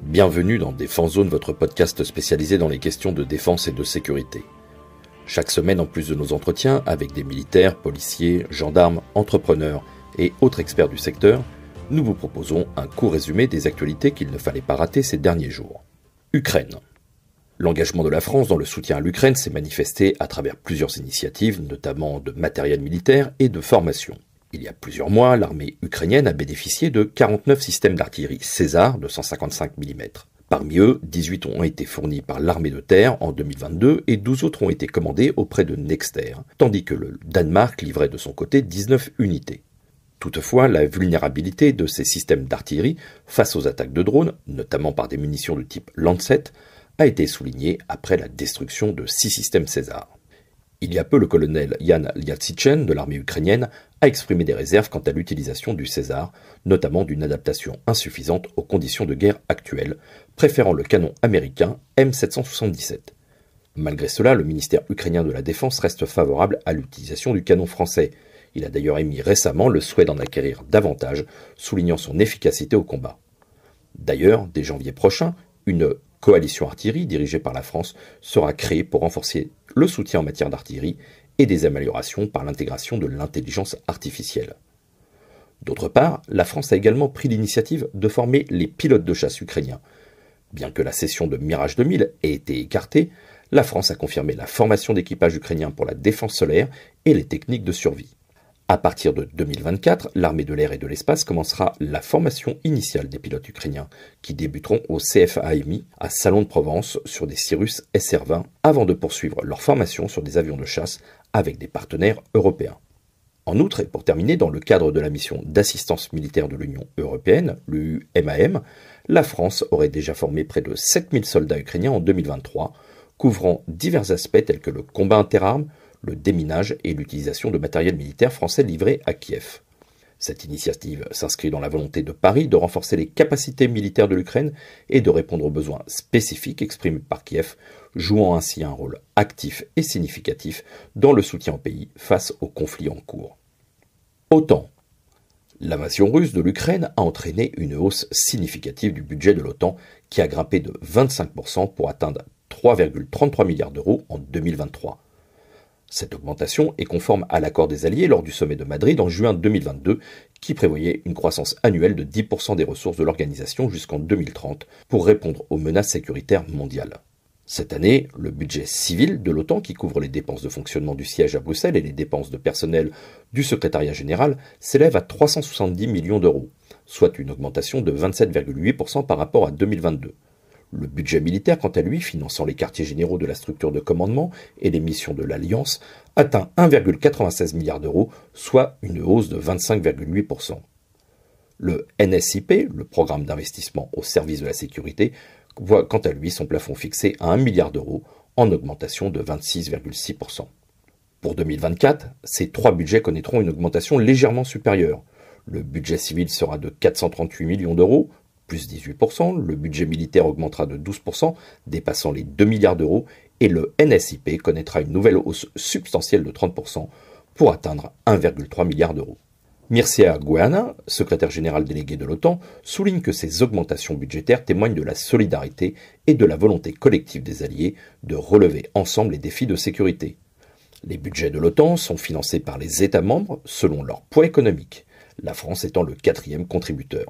Bienvenue dans Défense Zone, votre podcast spécialisé dans les questions de défense et de sécurité. Chaque semaine, en plus de nos entretiens avec des militaires, policiers, gendarmes, entrepreneurs et autres experts du secteur, nous vous proposons un court résumé des actualités qu'il ne fallait pas rater ces derniers jours. Ukraine. L'engagement de la France dans le soutien à l'Ukraine s'est manifesté à travers plusieurs initiatives, notamment de matériel militaire et de formation. Il y a plusieurs mois, l'armée ukrainienne a bénéficié de 49 systèmes d'artillerie César de 155 mm. Parmi eux, 18 ont été fournis par l'armée de terre en 2022 et 12 autres ont été commandés auprès de Nexter, tandis que le Danemark livrait de son côté 19 unités. Toutefois, la vulnérabilité de ces systèmes d'artillerie face aux attaques de drones, notamment par des munitions de type Lancet, a été soulignée après la destruction de 6 systèmes César. Il y a peu, le colonel Yan Lyatsytchen de l'armée ukrainienne a exprimé des réserves quant à l'utilisation du César, notamment d'une adaptation insuffisante aux conditions de guerre actuelles, préférant le canon américain M777. Malgré cela, le ministère ukrainien de la Défense reste favorable à l'utilisation du canon français. Il a d'ailleurs émis récemment le souhait d'en acquérir davantage, soulignant son efficacité au combat. D'ailleurs, dès janvier prochain, une coalition artillerie dirigée par la France sera créée pour renforcer le soutien en matière d'artillerie et des améliorations par l'intégration de l'intelligence artificielle. D'autre part, la France a également pris l'initiative de former les pilotes de chasse ukrainiens. Bien que la cession de Mirage 2000 ait été écartée, la France a confirmé la formation d'équipage ukrainien pour la défense solaire et les techniques de survie. À partir de 2024, l'armée de l'air et de l'espace commencera la formation initiale des pilotes ukrainiens, qui débuteront au CFAMI à Salon de Provence sur des Cirrus SR-20, avant de poursuivre leur formation sur des avions de chasse avec des partenaires européens. En outre, et pour terminer, dans le cadre de la mission d'assistance militaire de l'Union européenne, l'UMAM, la France aurait déjà formé près de 7000 soldats ukrainiens en 2023, couvrant divers aspects tels que le combat interarmes, le déminage et l'utilisation de matériel militaire français livré à Kiev. Cette initiative s'inscrit dans la volonté de Paris de renforcer les capacités militaires de l'Ukraine et de répondre aux besoins spécifiques exprimés par Kiev, jouant ainsi un rôle actif et significatif dans le soutien au pays face aux conflits en cours. OTAN. L'invasion russe de l'Ukraine a entraîné une hausse significative du budget de l'OTAN qui a grimpé de 25% pour atteindre 3,33 milliards d'euros en 2023. Cette augmentation est conforme à l'accord des Alliés lors du sommet de Madrid en juin 2022 qui prévoyait une croissance annuelle de 10% des ressources de l'organisation jusqu'en 2030 pour répondre aux menaces sécuritaires mondiales. Cette année, le budget civil de l'OTAN, qui couvre les dépenses de fonctionnement du siège à Bruxelles et les dépenses de personnel du secrétariat général, s'élève à 370 millions d'euros, soit une augmentation de 27,8% par rapport à 2022. Le budget militaire, quant à lui, finançant les quartiers généraux de la structure de commandement et les missions de l'Alliance, atteint 1,96 milliard d'euros, soit une hausse de 25,8%. Le NSIP, le programme d'investissement au service de la sécurité, voit quant à lui son plafond fixé à 1 milliard d'euros, en augmentation de 26,6%. Pour 2024, ces trois budgets connaîtront une augmentation légèrement supérieure. Le budget civil sera de 438 millions d'euros, plus 18%, le budget militaire augmentera de 12%, dépassant les 2 milliards d'euros, et le NSIP connaîtra une nouvelle hausse substantielle de 30% pour atteindre 1,3 milliard d'euros. Mircea Goeana, secrétaire général délégué de l'OTAN, souligne que ces augmentations budgétaires témoignent de la solidarité et de la volonté collective des alliés de relever ensemble les défis de sécurité. Les budgets de l'OTAN sont financés par les États membres selon leur poids économique, la France étant le 4e contributeur.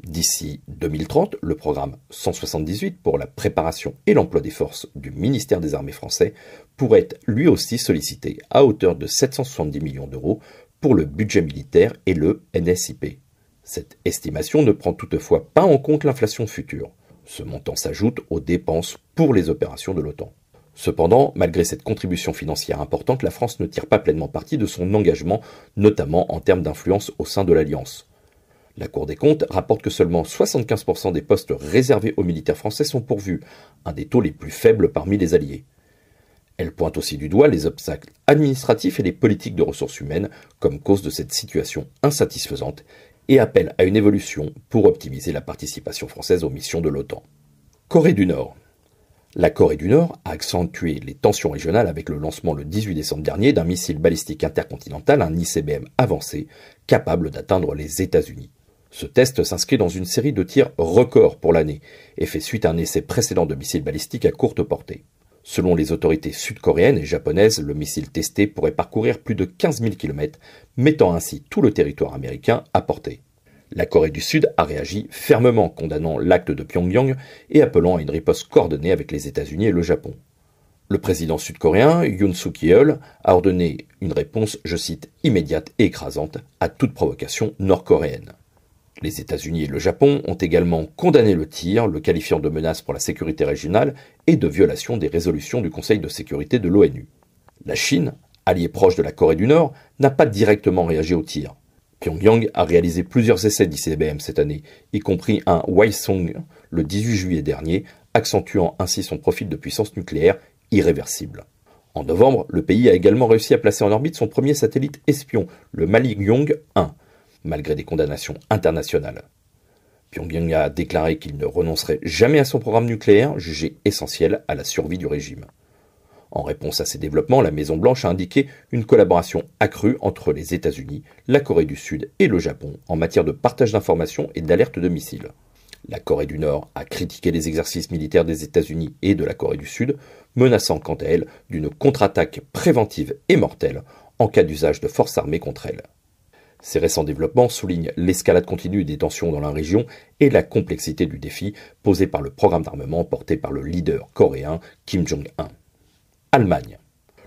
D'ici 2030, le programme 178 pour la préparation et l'emploi des forces du ministère des Armées français pourrait être lui aussi sollicité à hauteur de 770 millions d'euros pour le budget militaire et le NSIP. Cette estimation ne prend toutefois pas en compte l'inflation future. Ce montant s'ajoute aux dépenses pour les opérations de l'OTAN. Cependant, malgré cette contribution financière importante, la France ne tire pas pleinement parti de son engagement, notamment en termes d'influence au sein de l'Alliance. La Cour des comptes rapporte que seulement 75% des postes réservés aux militaires français sont pourvus, un des taux les plus faibles parmi les alliés. Elle pointe aussi du doigt les obstacles administratifs et les politiques de ressources humaines comme cause de cette situation insatisfaisante et appelle à une évolution pour optimiser la participation française aux missions de l'OTAN. Corée du Nord. La Corée du Nord a accentué les tensions régionales avec le lancement le 18 décembre dernier d'un missile balistique intercontinental, un ICBM avancé, capable d'atteindre les États-Unis. Ce test s'inscrit dans une série de tirs records pour l'année et fait suite à un essai précédent de missile balistique à courte portée. Selon les autorités sud-coréennes et japonaises, le missile testé pourrait parcourir plus de 15 000 km, mettant ainsi tout le territoire américain à portée. La Corée du Sud a réagi fermement, condamnant l'acte de Pyongyang et appelant à une riposte coordonnée avec les États-Unis et le Japon. Le président sud-coréen, Yoon Suk-yeol, a ordonné une réponse, je cite, immédiate et écrasante à toute provocation nord-coréenne. Les États-Unis et le Japon ont également condamné le tir, le qualifiant de menace pour la sécurité régionale et de violation des résolutions du Conseil de sécurité de l'ONU. La Chine, alliée proche de la Corée du Nord, n'a pas directement réagi au tir. Pyongyang a réalisé plusieurs essais d'ICBM cette année, y compris un Hwasong le 18 juillet dernier, accentuant ainsi son profil de puissance nucléaire irréversible. En novembre, le pays a également réussi à placer en orbite son premier satellite espion, le Maliyong 1, malgré des condamnations internationales. Pyongyang a déclaré qu'il ne renoncerait jamais à son programme nucléaire, jugé essentiel à la survie du régime. En réponse à ces développements, la Maison-Blanche a indiqué une collaboration accrue entre les États-Unis, la Corée du Sud et le Japon en matière de partage d'informations et d'alerte de missiles. La Corée du Nord a critiqué les exercices militaires des États-Unis et de la Corée du Sud, menaçant quant à elle d'une contre-attaque préventive et mortelle en cas d'usage de forces armées contre elle. Ces récents développements soulignent l'escalade continue des tensions dans la région et la complexité du défi posé par le programme d'armement porté par le leader coréen Kim Jong-un. Allemagne.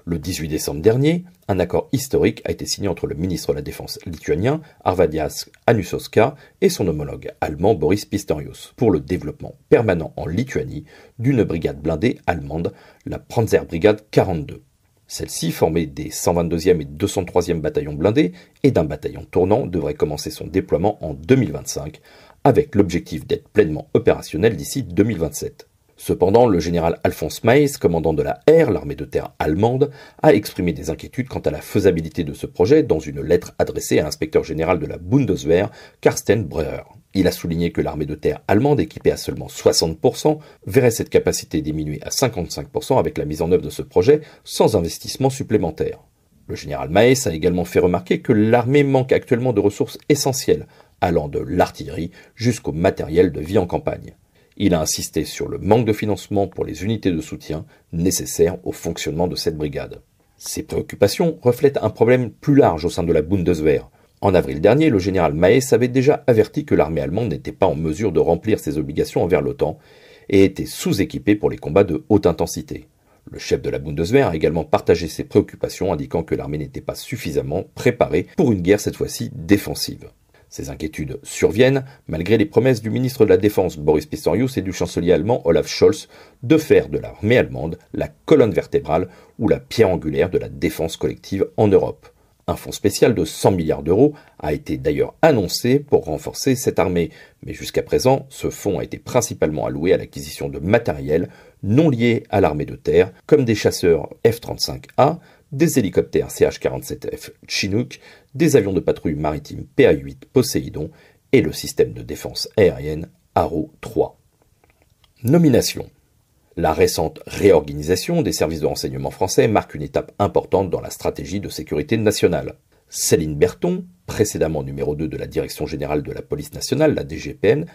Le 18 décembre dernier, un accord historique a été signé entre le ministre de la Défense lituanien Arvydas Anušauskas et son homologue allemand Boris Pistorius pour le développement permanent en Lituanie d'une brigade blindée allemande, la Panzerbrigade 42. Celle-ci, formée des 122e et 203e bataillons blindés et d'un bataillon tournant, devrait commencer son déploiement en 2025, avec l'objectif d'être pleinement opérationnel d'ici 2027. Cependant, le général Alphonse Maes, commandant de la R, l'armée de terre allemande, a exprimé des inquiétudes quant à la faisabilité de ce projet dans une lettre adressée à l'inspecteur général de la Bundeswehr, Carsten Breuer. Il a souligné que l'armée de terre allemande, équipée à seulement 60%, verrait cette capacité diminuer à 55% avec la mise en œuvre de ce projet sans investissement supplémentaire. Le général Maes a également fait remarquer que l'armée manque actuellement de ressources essentielles, allant de l'artillerie jusqu'au matériel de vie en campagne. Il a insisté sur le manque de financement pour les unités de soutien nécessaires au fonctionnement de cette brigade. Ces préoccupations reflètent un problème plus large au sein de la Bundeswehr. En avril dernier, le général Maes avait déjà averti que l'armée allemande n'était pas en mesure de remplir ses obligations envers l'OTAN et était sous-équipée pour les combats de haute intensité. Le chef de la Bundeswehr a également partagé ses préoccupations, indiquant que l'armée n'était pas suffisamment préparée pour une guerre cette fois-ci défensive. Ces inquiétudes surviennent malgré les promesses du ministre de la Défense Boris Pistorius et du chancelier allemand Olaf Scholz de faire de l'armée allemande la colonne vertébrale ou la pierre angulaire de la défense collective en Europe. Un fonds spécial de 100 milliards d'euros a été d'ailleurs annoncé pour renforcer cette armée, mais jusqu'à présent, ce fonds a été principalement alloué à l'acquisition de matériel non lié à l'armée de terre, comme des chasseurs F-35A, des hélicoptères CH-47F Chinook, des avions de patrouille maritime PA-8 Poséidon et le système de défense aérienne Arrow 3. Nomination. La récente réorganisation des services de renseignement français marque une étape importante dans la stratégie de sécurité nationale. Céline Berthon, précédemment numéro 2 de la Direction générale de la police nationale, la DGPN,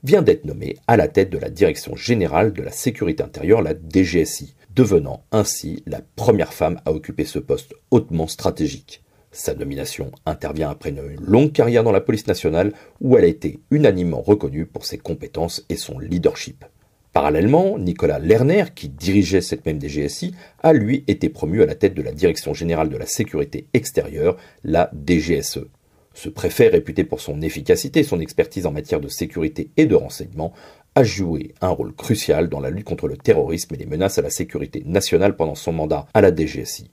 vient d'être nommée à la tête de la Direction générale de la sécurité intérieure, la DGSI, devenant ainsi la première femme à occuper ce poste hautement stratégique. Sa nomination intervient après une longue carrière dans la police nationale où elle a été unanimement reconnue pour ses compétences et son leadership. Parallèlement, Nicolas Lerner, qui dirigeait cette même DGSI, a lui été promu à la tête de la Direction générale de la sécurité extérieure, la DGSE. Ce préfet, réputé pour son efficacité et son expertise en matière de sécurité et de renseignement, a joué un rôle crucial dans la lutte contre le terrorisme et les menaces à la sécurité nationale pendant son mandat à la DGSI.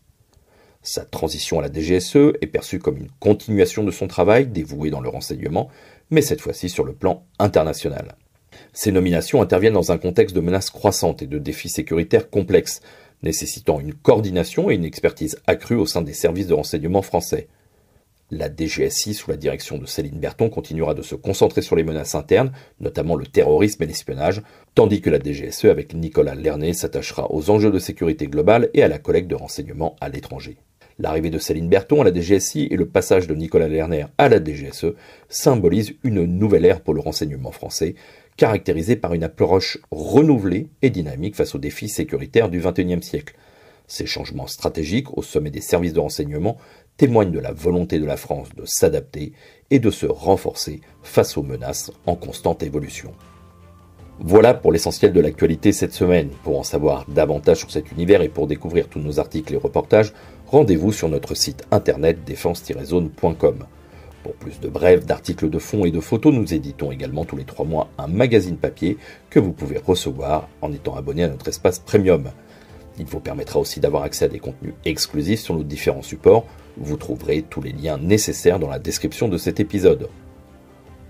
Sa transition à la DGSE est perçue comme une continuation de son travail dévoué dans le renseignement, mais cette fois-ci sur le plan international. Ces nominations interviennent dans un contexte de menaces croissantes et de défis sécuritaires complexes, nécessitant une coordination et une expertise accrue au sein des services de renseignement français. La DGSI, sous la direction de Céline Berthon, continuera de se concentrer sur les menaces internes, notamment le terrorisme et l'espionnage, tandis que la DGSE, avec Nicolas Lerner, s'attachera aux enjeux de sécurité globale et à la collecte de renseignements à l'étranger. L'arrivée de Céline Berthon à la DGSI et le passage de Nicolas Lerner à la DGSE symbolisent une nouvelle ère pour le renseignement français, caractérisée par une approche renouvelée et dynamique face aux défis sécuritaires du XXIe siècle. Ces changements stratégiques au sommet des services de renseignement témoignent de la volonté de la France de s'adapter et de se renforcer face aux menaces en constante évolution. Voilà pour l'essentiel de l'actualité cette semaine. Pour en savoir davantage sur cet univers et pour découvrir tous nos articles et reportages, rendez-vous sur notre site internet défense-zone.com. Pour plus de brèves, d'articles de fond et de photos, nous éditons également tous les 3 mois un magazine papier que vous pouvez recevoir en étant abonné à notre espace premium. Il vous permettra aussi d'avoir accès à des contenus exclusifs sur nos différents supports. Vous trouverez tous les liens nécessaires dans la description de cet épisode.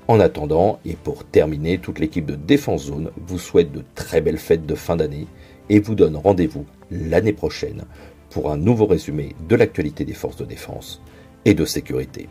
En attendant, et pour terminer, toute l'équipe de Défense Zone vous souhaite de très belles fêtes de fin d'année et vous donne rendez-vous l'année prochaine pour un nouveau résumé de l'actualité des forces de défense et de sécurité.